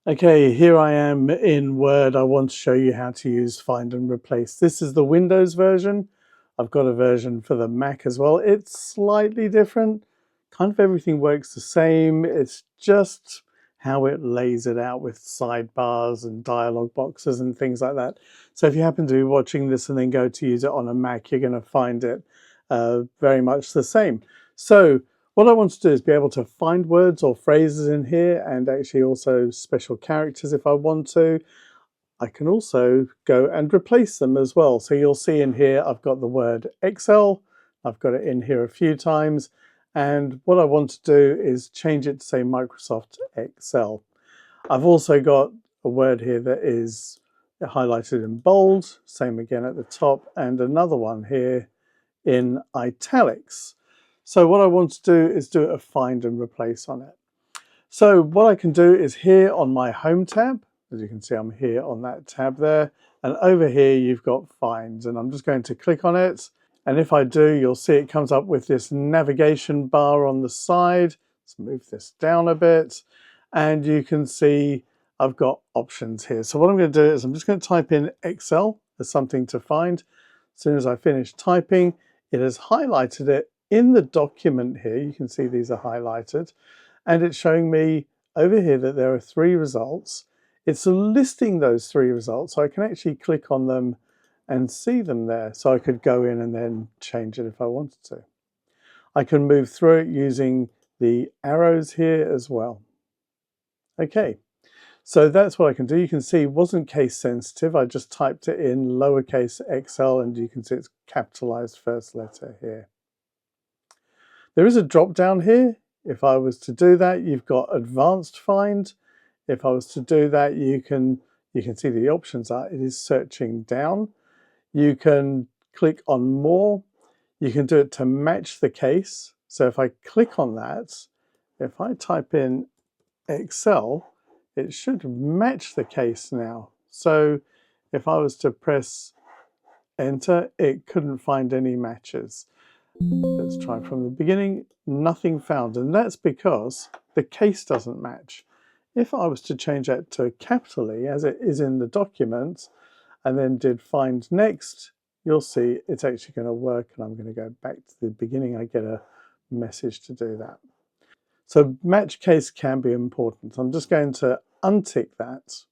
Okay, here I am in Word. I want to show you how to use Find and Replace. This is the Windows version. I've got a version for the Mac as well. It's slightly different. Kind of everything works the same. It's just how it lays it out with sidebars and dialog boxes and things like that. So if you happen to be watching this and then go to use it on a Mac, you're going to find it very much the same. So what I want to do is be able to find words or phrases in here and actually also special characters if I want to. I can also go and replace them as well. So you'll see in here I've got the word Excel. I've got it in here a few times. And what I want to do is change it to say Microsoft Excel. I've also got a word here that is highlighted in bold, same again at the top, and another one here in italics. So what I want to do is do a find and replace on it. So what I can do is here on my home tab, as you can see I'm here on that tab there, and over here you've got finds, and I'm just going to click on it, and if I do you'll see it comes up with this navigation bar on the side. Let's move this down a bit, and you can see I've got options here. So what I'm going to do is I'm just going to type in Excel as something to find. As soon as I finish typing, it has highlighted it in the document here. You can see these are highlighted, and it's showing me over here that there are 3 results. It's listing those 3 results, so I can actually click on them and see them there. So I could go in and then change it if I wanted to. I can move through it using the arrows here as well. Okay, so that's what I can do. You can see it wasn't case sensitive. I just typed it in lowercase XL, and you can see it's capitalized first letter here. There is a drop down here. If I was to do that, you've got advanced find. If I was to do that, you can see the options are, it is searching down. You can click on more. You can do it to match the case. So if I click on that, if I type in Excel, it should match the case now. So if I was to press enter, it couldn't find any matches. Let's try from the beginning. Nothing found, and that's because the case doesn't match. If I was to change that to capital E, as it is in the document, and then did find next, you'll see it's actually going to work, and I'm going to go back to the beginning. I get a message to do that. So match case can be important. I'm just going to untick that.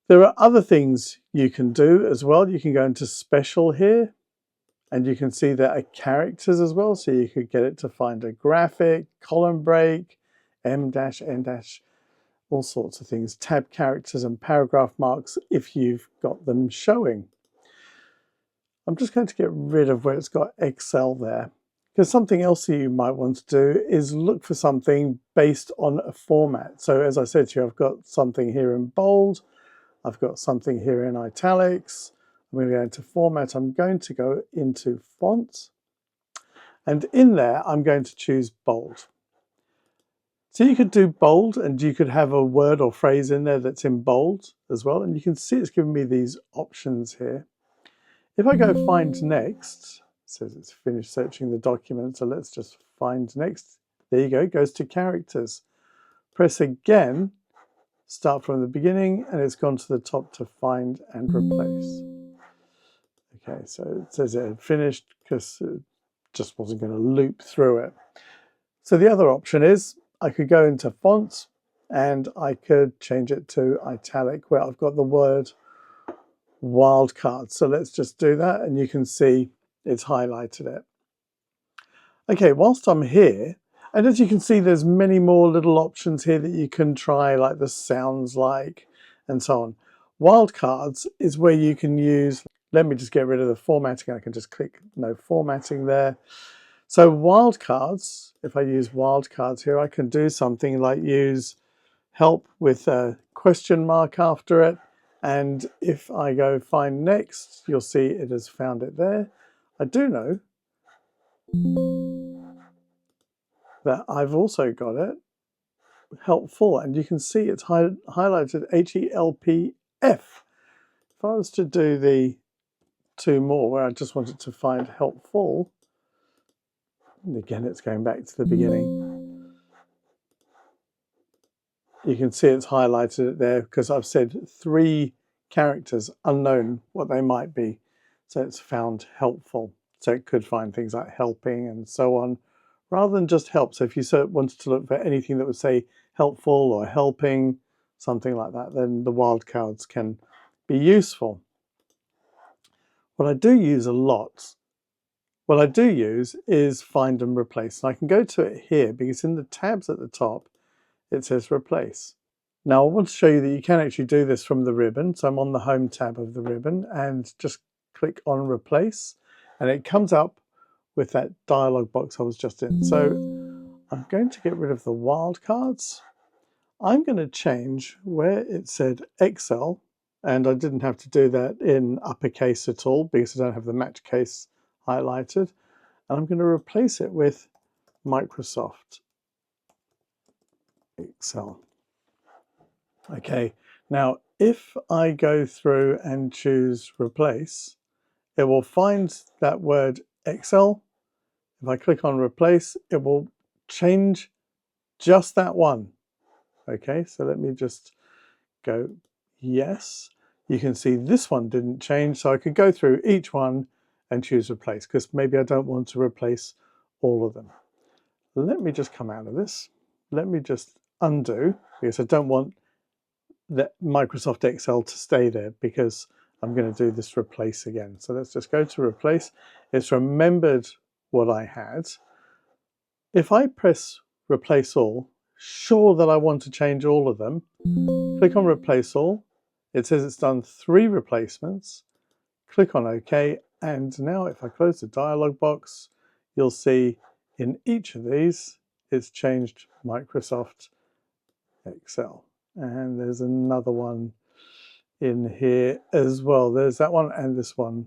There are other things you can do as well. You can go into special here, and you can see there are characters as well. So you could get it to find a graphic, column break, M-, N-, all sorts of things, tab characters and paragraph marks if you've got them showing. I'm just going to get rid of where it's got Excel there, because something else that you might want to do is look for something based on a format. So as I said to you, I've got something here in bold, I've got something here in italics. I'm going to go into format. I'm going to go into fonts, and in there I'm going to choose bold. So you could do bold, and you could have a word or phrase in there that's in bold as well, and you can see it's giving me these options here. If I go find next, it says it's finished searching the document, so let's just find next. There you go, it goes to characters. Press again, start from the beginning, and it's gone to the top to find and replace. Okay, so it says it had finished because it just wasn't going to loop through it. So the other option is I could go into fonts and I could change it to italic where I've got the word wildcard. So let's just do that, and you can see it's highlighted it. Okay, whilst I'm here, and as you can see, there's many more little options here that you can try, like the sounds like, and so on. Wildcards is where you can use, let me just get rid of the formatting. I can just click no formatting there. So wildcards, if I use wildcards here, I can do something like use help with a question mark after it. And if I go find next, you'll see it has found it there. I do know that I've also got it helpful, and you can see it's highlighted HELPF. If I was to do the 2 more where I just wanted to find helpful, and again it's going back to the beginning. You can see it's highlighted there because I've said 3 characters, unknown what they might be. So it's found helpful. So it could find things like helping and so on, rather than just help. So if you wanted to look for anything that would say helpful or helping, something like that, then the wildcards can be useful. What I do use a lot, what I do use is find and replace. And I can go to it here because in the tabs at the top, it says replace. Now I want to show you that you can actually do this from the ribbon. So I'm on the home tab of the ribbon and just click on replace and it comes up with that dialog box I was just in. So I'm going to get rid of the wildcards. I'm going to change where it said Excel, and I didn't have to do that in uppercase at all because I don't have the match case highlighted. And I'm going to replace it with Microsoft Excel. Okay, now if I go through and choose replace, it will find that word Excel. If I click on replace, it will change just that one. Okay, so let me just go yes. You can see this one didn't change, so I could go through each one and choose replace because maybe I don't want to replace all of them. Let me just come out of this. Let me just undo because I don't want the Microsoft Excel to stay there because I'm going to do this replace again. So let's just go to replace. It's remembered what I had. If I press replace all, sure that I want to change all of them, click on replace all. It says it's done 3 replacements. Click on OK. And now if I close the dialog box, you'll see in each of these, it's changed Microsoft Excel. And there's another one in here as well. There's that one and this one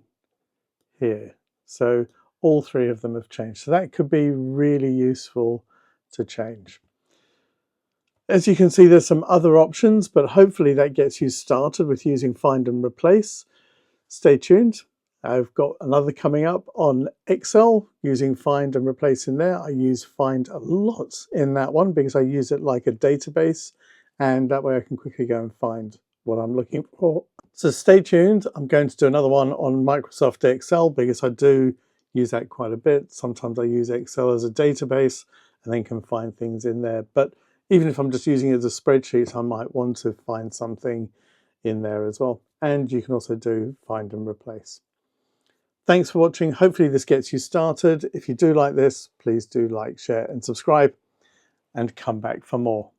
here. So all 3 of them have changed. So that could be really useful to change. As you can see, there's some other options, but hopefully that gets you started with using find and replace. Stay tuned. I've got another coming up on Excel using find and replace in there. I use find a lot in that one because I use it like a database, and that way I can quickly go and find what I'm looking for. So stay tuned. I'm going to do another one on Microsoft Excel because I do use that quite a bit. Sometimes I use Excel as a database and then can find things in there. But even if I'm just using it as a spreadsheet, I might want to find something in there as well. And you can also do find and replace. Thanks for watching. Hopefully this gets you started. If you do like this, please do like, share and subscribe and come back for more.